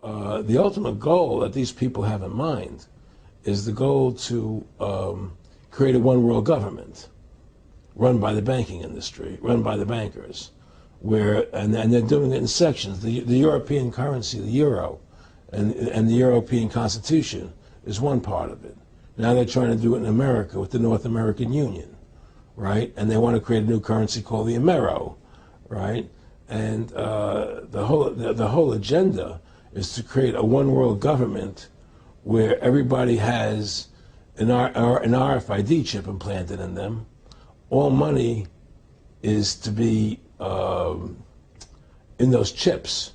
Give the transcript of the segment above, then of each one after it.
the ultimate goal that these people have in mind is the goal to create a one world government run by the banking industry, run by the bankers, and they're doing it in sections. The European currency, the euro, and the European Constitution is one part of it. Now they're trying to do it in America with the North American Union, right? And they want to create a new currency called the Amero, right? And the whole agenda is to create a one world government where everybody has an RFID chip implanted in them. All money is to be in those chips,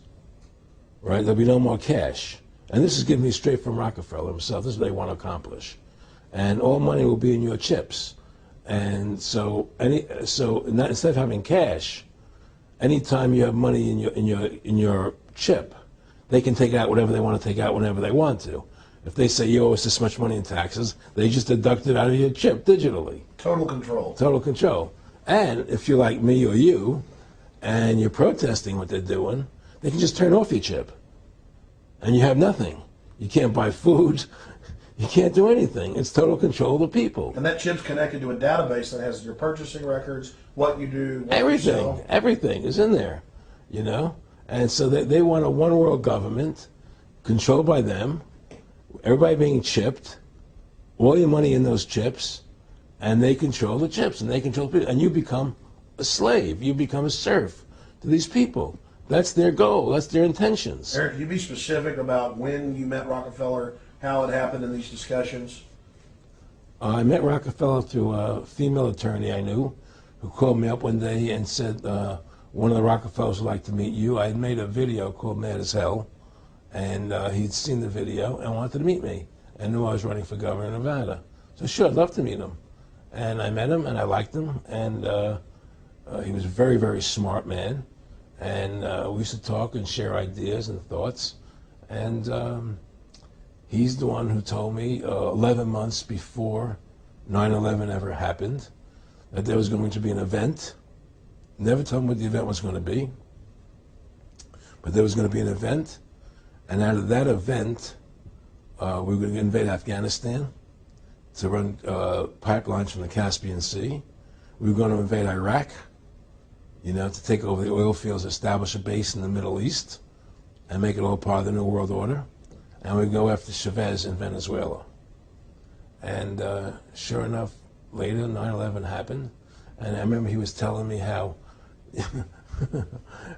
right? There'll be no more cash. And this is given me straight from Rockefeller himself. This is what they want to accomplish. And all money will be in your chips. And so instead of having cash, anytime you have money in your chip, they can take out whatever they want to take out whenever they want to. If they say you owe us this much money in taxes, they just deduct it out of your chip digitally. Total control. Total control. And if you're like me or you, and you're protesting what they're doing, they can just turn off your chip. And you have nothing. You can't buy food. You can't do anything. It's total control of the people. And that chip's connected to a database that has your purchasing records, what you do, what everything, you sell. Everything is in there, you know? And so they want a one world government controlled by them, everybody being chipped, all your money in those chips, and they control the chips, and they control people, and you become a slave, you become a serf to these people. That's their goal, that's their intentions. Eric, can you be specific about when you met Rockefeller, how it happened in these discussions? I met Rockefeller through a female attorney I knew who called me up one day and said, one of the Rockefellers would like to meet you. I had made a video called Mad as Hell, and he'd seen the video and wanted to meet me and knew I was running for governor of Nevada. So sure, I'd love to meet him. And I met him and I liked him, and he was a very, very smart man. And we used to talk and share ideas and thoughts. And he's the one who told me 11 months before 9/11 ever happened that there was going to be an event. Never told me what the event was going to be, but there was going to be an event. And out of that event, we were going to invade Afghanistan to run pipelines from the Caspian Sea. We were going to invade Iraq, you know, to take over the oil fields, establish a base in the Middle East, and make it all part of the New World Order. And we'd go after Chavez in Venezuela. And sure enough, later 9/11 happened. And I remember he was telling me how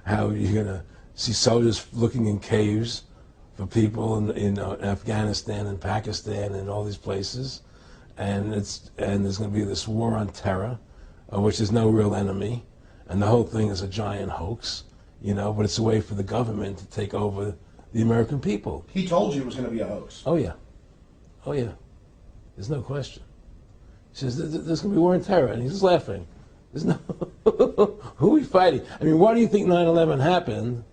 how you're going to see soldiers looking in caves for people in Afghanistan and Pakistan and all these places. And there's going to be this war on terror, which is no real enemy. And the whole thing is a giant hoax, you know, but it's a way for the government to take over the American people. He told you it was going to be a hoax. Oh, yeah. Oh, yeah. There's no question. He says, there's going to be war on terror. And he's just laughing. There's no... Who are we fighting? I mean, why do you think 9/11 happened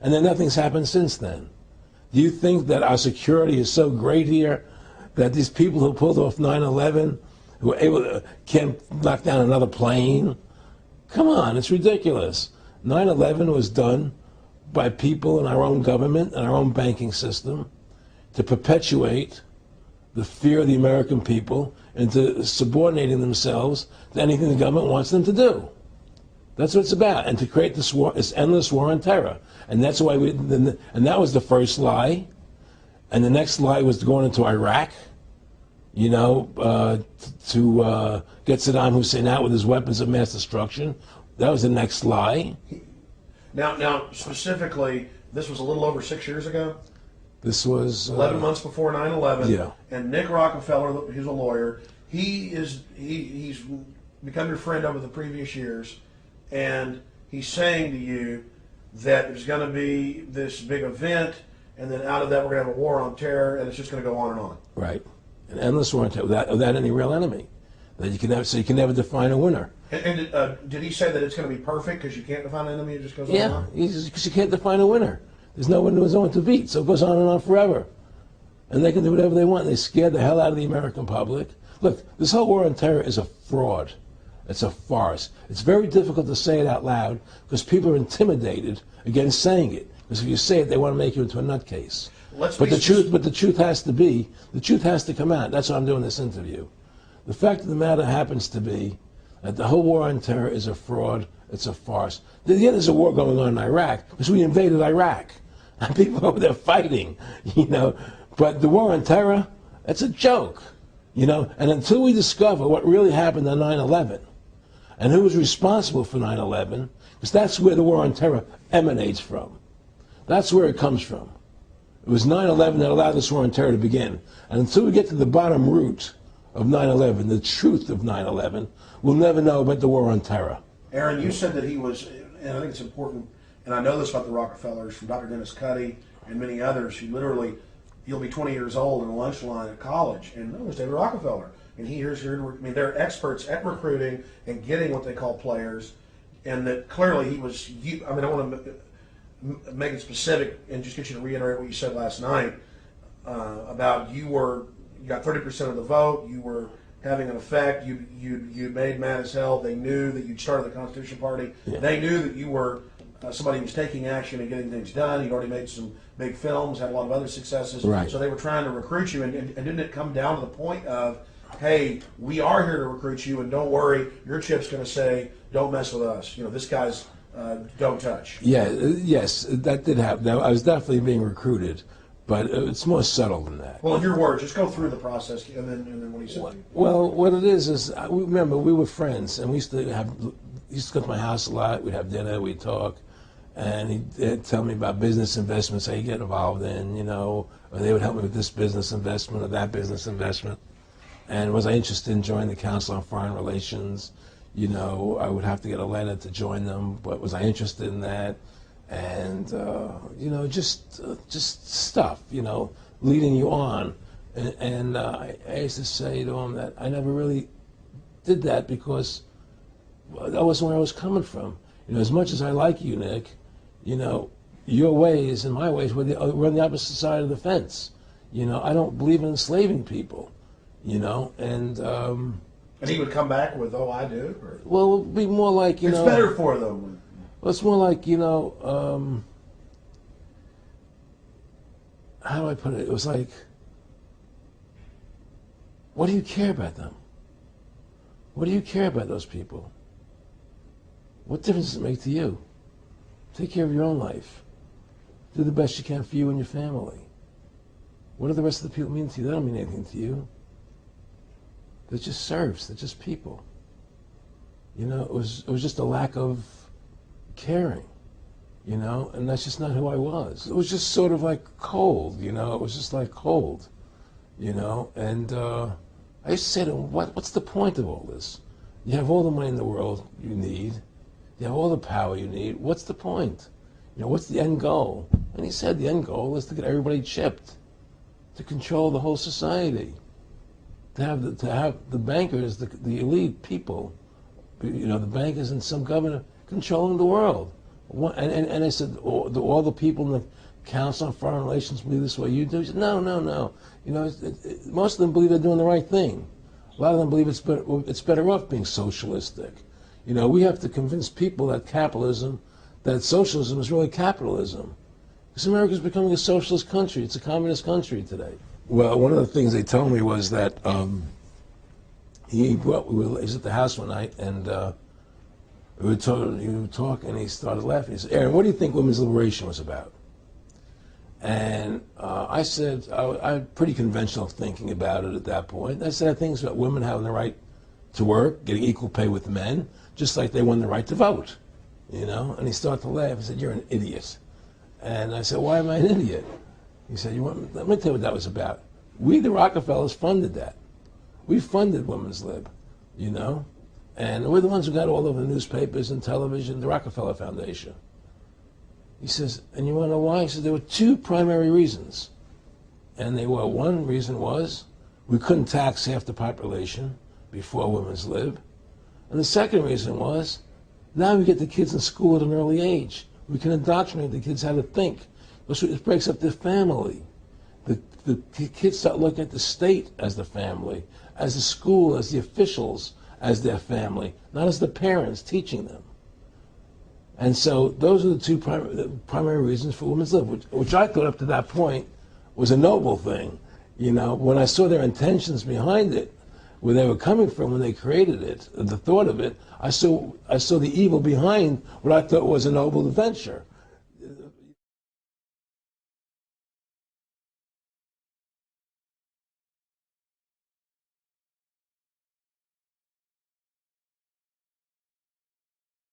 and then nothing's happened since then? Do you think that our security is so great here that these people who pulled off 9/11, who were able to, can't knock down another plane? Come on, it's ridiculous. 9/11 was done by people in our own government and our own banking system to perpetuate the fear of the American people into subordinating themselves to anything the government wants them to do. That's what it's about, and to create this war, this endless war on terror. And that's why and that was the first lie. And the next lie was going into Iraq, you know, to get Saddam Hussein out with his weapons of mass destruction. That was the next lie. Now, specifically, this was a little over 6 years ago. This was 11 months before 9/11. Yeah. And Nick Rockefeller, who's a lawyer, he's become your friend over the previous years, and he's saying to you that there's going to be this big event, and then out of that we're going to have a war on terror, and it's just going to go on and on. Right. An endless war on terror without any real enemy. That you can never, so you can never define a winner. And did he say that it's going to be perfect because you can't define an enemy? It just goes on and on? Yeah, because you can't define a winner. There's no one to beat, so it goes on and on forever. And they can do whatever they want. They scare the hell out of the American public. Look, this whole war on terror is a fraud. It's a farce. It's very difficult to say it out loud because people are intimidated against saying it. Because if you say it, they want to make you into a nutcase. Let's But be the truth has to come out. That's why I'm doing this interview. The fact of the matter happens to be that the whole war on terror is a fraud, it's a farce. Yeah, there's a war going on in Iraq, because we invaded Iraq. And people over there fighting, you know. But the war on terror, it's a joke, you know. And until we discover what really happened on 9/11, and who was responsible for 9/11, because that's where the war on terror emanates from. That's where it comes from. It was 9/11 that allowed this war on terror to begin. And until we get to the bottom root of 9/11, the truth of 9/11, we'll never know about the war on terror. Aaron, you said that he was, and I think it's important, and I know this about the Rockefellers from Dr. Dennis Cuddy and many others who literally, he'll be 20 years old in a lunch line at college, and there's David Rockefeller. And here's here, I mean, they're experts at recruiting and getting what they call players, and that clearly he was, I mean, I want to make it specific and just get you to reiterate what you said last night about you got 30% of the vote, you were having an effect, you made mad as hell, they knew that you'd started the Constitution Party, Yeah. They knew that you were somebody who was taking action and getting things done, you'd already made some big films, had a lot of other successes, Right. So they were trying to recruit you, and didn't it come down to the point of, hey, we are here to recruit you, and don't worry, your chip's going to say, don't mess with us, you know, this guy's don't touch. Yeah, yes, that did happen. Now, I was definitely being recruited, but it's more subtle than that. Well, in your words, just go through the process, and then what he said. Well, what it is remember, we were friends, and we used to go to my house a lot. We'd have dinner, we'd talk, and he'd tell me about business investments that he'd get involved in, you know, or they would help me with this business investment or that business investment. And was I interested in joining the Council on Foreign Relations? You know, I would have to get a letter to join them, but was I interested in that? And, you know, just stuff, you know, leading you on. And I used to say to him that I never really did that because that wasn't where I was coming from. You know, as much as I like you, Nick, you know, your ways and my ways, we're on the opposite side of the fence. You know, I don't believe in enslaving people, you know, and he would come back with, oh, I do? Or? Well, it would be more like, you know... It's better for them. Well, it's more like, you know, how do I put it? It was like, what do you care about them? What do you care about those people? What difference does it make to you? Take care of your own life. Do the best you can for you and your family. What do the rest of the people mean to you? They don't mean anything to you. They're just serfs. They're just people. You know, it was just a lack of caring, you know, and that's just not who I was. It was just sort of like cold, you know. It was just like cold, you know. And I used to say to him, what's the point of all this? You have all the money in the world you need. You have all the power you need. What's the point? You know, what's the end goal? And he said the end goal is to get everybody chipped, to control the whole society. To have the bankers, the elite people, you know, the bankers and some governor controlling the world. And I said, all the people in the Council on Foreign Relations believe this way you do? He said, no. You know, most of them believe they're doing the right thing. A lot of them believe it's better off being socialistic. You know, we have to convince people that socialism is really capitalism. Because America's becoming a socialist country. It's a communist country today. Well, one of the things they told me was that he was at the house one night, and he would talk, and he started laughing. He said, "Aaron, what do you think women's liberation was about?" And I said, I had pretty conventional thinking about it at that point. I said, I think it's about women having the right to work, getting equal pay with men, just like they won the right to vote, you know? And he started to laugh. He said, "You're an idiot." And I said, "Why am I an idiot?" He said, let me tell you what that was about. We, the Rockefellers, funded that. We funded women's lib, you know? And we're the ones who got all over the newspapers and television, the Rockefeller Foundation. He says, and you want to know why? He says, there were two primary reasons. And one reason was we couldn't tax half the population before women's lib. And the second reason was, now we get the kids in school at an early age. We can indoctrinate the kids how to think. It breaks up the family. The kids start looking at the state as the family, as the school, as the officials, as their family, not as the parents teaching them. And so those are the two primary reasons for women's lib, which I thought up to that point was a noble thing. You know, when I saw their intentions behind it, where they were coming from when they created it, the thought of it, I saw the evil behind what I thought was a noble adventure.